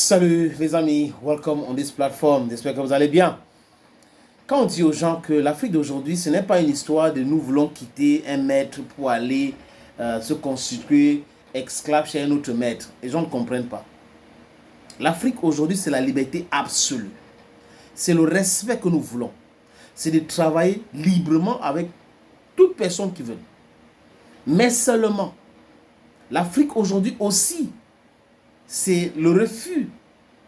Salut les amis, welcome on this platform, j'espère que vous allez bien. Quand on dit aux gens que l'Afrique d'aujourd'hui, ce n'est pas une histoire de nous voulons quitter un maître pour aller se constituer esclave chez un autre maître, les gens ne comprennent pas. L'Afrique aujourd'hui, c'est la liberté absolue. C'est le respect que nous voulons. C'est de travailler librement avec toute personne qui veut. Mais seulement, l'Afrique aujourd'hui aussi, c'est le refus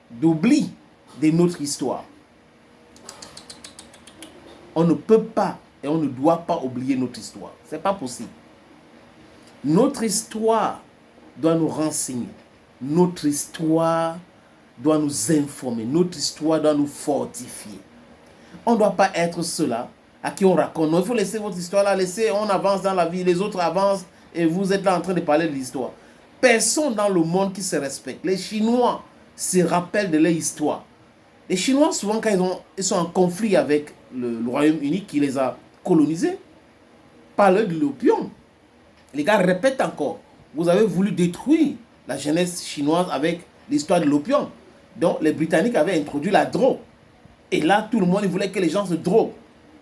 d'oubli de notre histoire. On ne peut pas et on ne doit pas oublier notre histoire. Ce n'est pas possible. Notre histoire doit nous renseigner. Notre histoire doit nous informer. Notre histoire doit nous fortifier. On ne doit pas être ceux-là à qui on raconte. Non, il faut laisser votre histoire là. Laissez, on avance dans la vie. Les autres avancent et vous êtes là en train de parler de l'histoire. Personne dans le monde qui se respecte. Les Chinois se rappellent de leur histoire. Les Chinois, souvent, quand ils sont en conflit avec le Royaume-Uni qui les a colonisés, parlent de l'opium. Les gars répètent encore. Vous avez voulu détruire la jeunesse chinoise avec l'histoire de l'opium. Donc, les Britanniques avaient introduit la drogue. Et là, tout le monde voulait que les gens se droguent.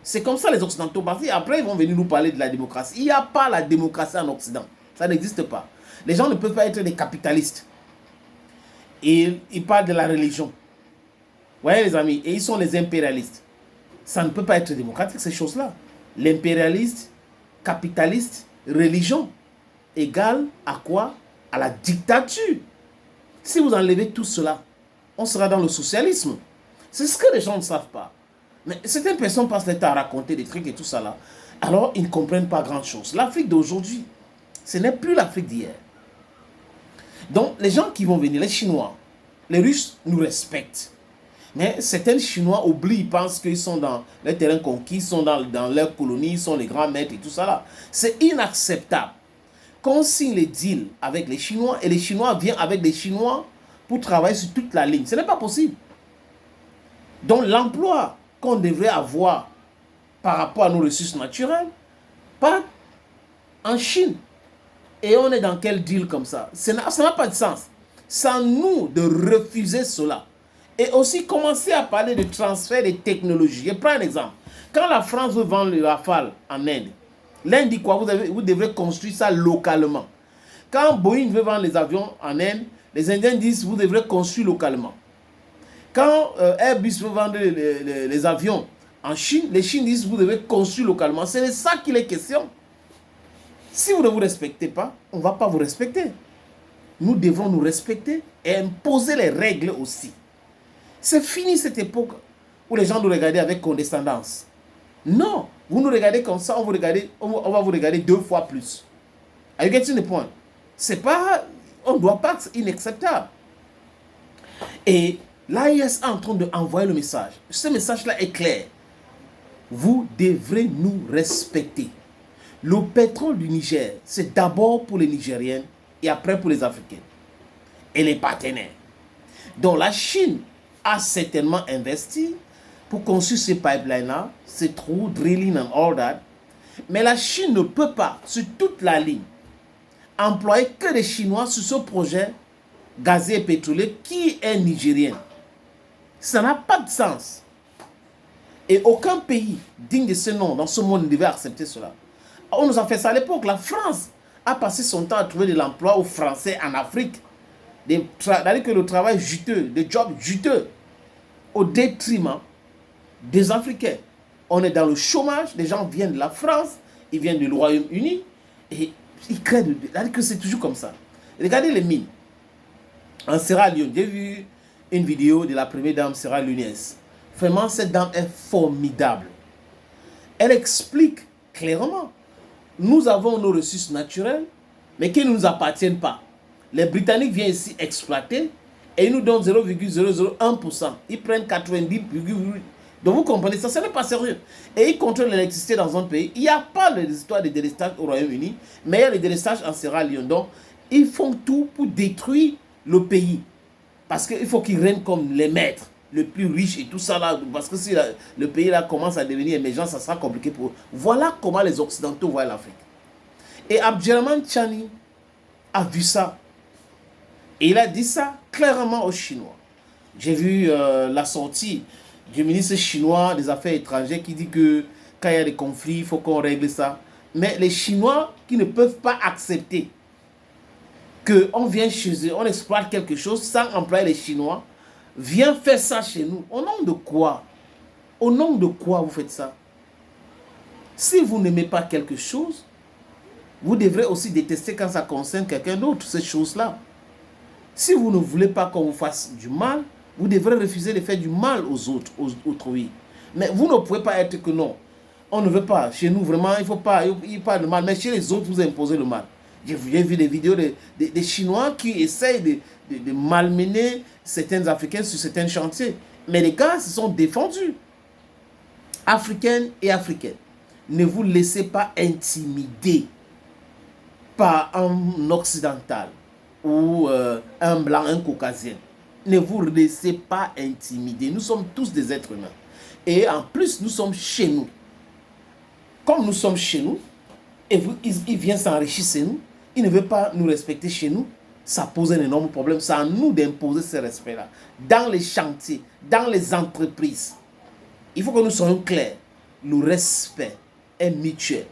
C'est comme ça les Occidentaux. Après, ils vont venir nous parler de la démocratie. Il n'y a pas la démocratie en Occident. Ça n'existe pas. Les gens ne peuvent pas être des capitalistes. Et ils parlent de la religion. Vous voyez les amis, et ils sont les impérialistes. Ça ne peut pas être démocratique ces choses-là. L'impérialiste, capitaliste, religion, égale à quoi? À la dictature. Si vous enlevez tout cela, on sera dans le socialisme. C'est ce que les gens ne savent pas. Mais certaines personnes passent le temps à raconter des trucs et tout ça là. Alors ils ne comprennent pas grand-chose. L'Afrique d'aujourd'hui, ce n'est plus l'Afrique d'hier. Donc, les gens qui vont venir, les Chinois, les Russes nous respectent. Mais certains Chinois oublient, ils pensent qu'ils sont dans les terrains conquis, ils sont dans leur colonie, ils sont les grands maîtres et tout ça là. C'est inacceptable qu'on signe les deals avec les Chinois et les Chinois viennent avec les Chinois pour travailler sur toute la ligne. Ce n'est pas possible. Donc, l'emploi qu'on devrait avoir par rapport à nos ressources naturelles, pas en Chine. Et on est dans quel deal comme ça? Ça n'a pas de sens. C'est à nous de refuser cela. Et aussi commencer à parler de transfert de technologies. Je prends un exemple. Quand la France veut vendre le Rafale en Inde, l'Inde dit quoi? Vous devrez construire ça localement. Quand Boeing veut vendre les avions en Inde, les Indiens disent vous devrez construire localement. Quand Airbus veut vendre les avions en Chine, les Chines disent vous devez construire localement. C'est de ça qu'il est question. Si vous ne vous respectez pas, on ne va pas vous respecter. Nous devons nous respecter et imposer les règles aussi. C'est fini cette époque où les gens nous regardaient avec condescendance. Non, vous nous regardez comme ça, on va vous regarder 2 fois plus. Are you getting the point? C'est pas, on ne doit pas être inacceptable. Et l'AIS est en train d'envoyer le message. Ce message-là est clair. Vous devrez nous respecter. Le pétrole du Niger, c'est d'abord pour les Nigériens et après pour les Africains et les partenaires. Donc la Chine a certainement investi pour construire ces pipelines-là, ces trous, drilling and all that. Mais la Chine ne peut pas, sur toute la ligne, employer que les Chinois sur ce projet gazier et pétrolier qui est nigérien. Ça n'a pas de sens. Et aucun pays digne de ce nom dans ce monde ne devait accepter cela. On nous a fait ça à l'époque. La France a passé son temps à trouver de l'emploi aux Français en Afrique. C'est-à-dire que le travail juteux, le job juteux, au détriment des Africains. On est dans le chômage, les gens viennent de la France, ils viennent du Royaume-Uni, et ils créent c'est-à-dire que c'est toujours comme ça. Regardez les mines. En Sierra Leone, j'ai vu une vidéo de la première dame sierra-léonaise. Vraiment, cette dame est formidable. Elle explique clairement. Nous avons nos ressources naturelles, mais qui ne nous appartiennent pas. Les Britanniques viennent ici exploiter et ils nous donnent 0,001%. Ils prennent 90,8%. Donc vous comprenez ça, ce n'est pas sérieux. Et ils contrôlent l'électricité dans un pays. Il n'y a pas l'histoire de délestage au Royaume-Uni, mais il y a le délestage en Sierra Leone. Donc ils font tout pour détruire le pays. Parce qu'il faut qu'ils règnent comme les maîtres, le plus riche et tout ça là. Parce que si le pays là commence à devenir émergent, ça sera compliqué pour eux. Voilà comment les Occidentaux voient l'Afrique. Et Abdjelman Tchani a vu ça. Et il a dit ça clairement aux Chinois. J'ai vu la sortie du ministre chinois des Affaires étrangères qui dit que quand il y a des conflits, il faut qu'on règle ça. Mais les Chinois qui ne peuvent pas accepter qu'on vient chez eux, on exploite quelque chose sans employer les Chinois, viennent faire ça chez nous. Au nom de quoi? Au nom de quoi vous faites ça? Si vous n'aimez pas quelque chose, vous devrez aussi détester quand ça concerne quelqu'un d'autre, ces choses-là. Si vous ne voulez pas qu'on vous fasse du mal, vous devrez refuser de faire du mal aux autres, aux autrui. Mais vous ne pouvez pas être que non. On ne veut pas. Chez nous, vraiment, il ne faut pas, il n'y a pas de mal. Mais chez les autres, vous imposez le mal. J'ai vu des vidéos des Chinois qui essayent de malmener certains Africains sur certains chantiers. Mais les gars se sont défendus. Africaines et Africains, ne vous laissez pas intimider par un occidental ou un blanc, un caucasien. Ne vous laissez pas intimider. Nous sommes tous des êtres humains. Et en plus, nous sommes chez nous. Comme nous sommes chez nous, et il vient s'enrichir chez nous, il ne veut pas nous respecter chez nous, ça pose un énorme problème. C'est à nous d'imposer ce respect-là. Dans les chantiers, dans les entreprises, il faut que nous soyons clairs. Le respect est mutuel.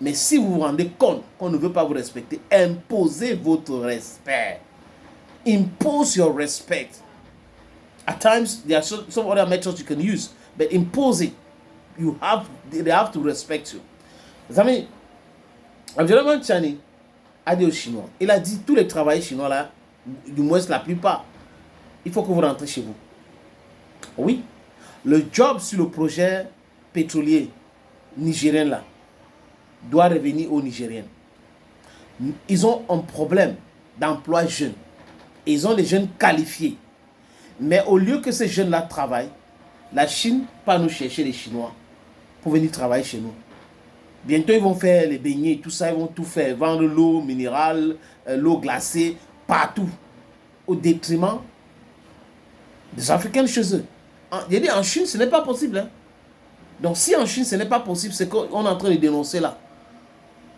Mais si vous vous rendez compte qu'on ne veut pas vous respecter, imposez votre respect. Impose your respect. At times, there are some other methods you can use, but impose it. They have to respect you. Vous savez, Abdulrahman Chani a dit aux Chinois, il a dit tous les travailleurs chinois là, du moins la plupart, il faut que vous rentrez chez vous. Oui, le job sur le projet pétrolier nigérien là doit revenir aux Nigériens. Ils ont un problème d'emploi jeune. Ils ont des jeunes qualifiés. Mais au lieu que ces jeunes-là travaillent, la Chine va nous chercher les Chinois pour venir travailler chez nous. Bientôt, ils vont faire les beignets, tout ça, ils vont tout faire. Vendre l'eau minérale, l'eau glacée, partout. Au détriment des Africains chez eux. J'ai dit, en Chine, ce n'est pas possible. Hein? Donc, si en Chine, ce n'est pas possible, c'est qu'on est en train de dénoncer là.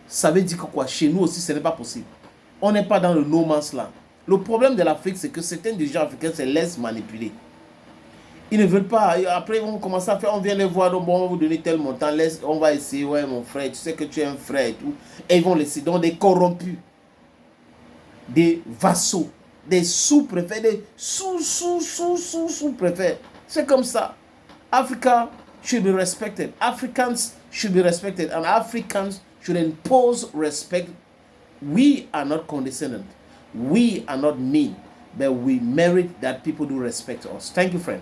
Ça veut dire que quoi? Chez nous aussi, ce n'est pas possible. On n'est pas dans le no man's land. Le problème de l'Afrique, c'est que certains dirigeants africains se laissent manipuler. Ils ne veulent pas. Après, ils vont commencer à faire, on vient les voir, donc bon, on va vous donner tel montant, on va essayer, ouais, mon frère, tu sais que tu es un frère et tout. Et ils vont laisser, donc des corrompus, des vassaux, des sous-préfets, des sous-préfets. C'est comme ça. Africa should be respected. Africans should be respected. And Africans should impose respect. We are not condescending. We are not mean. But we merit that people do respect us. Thank you, friend.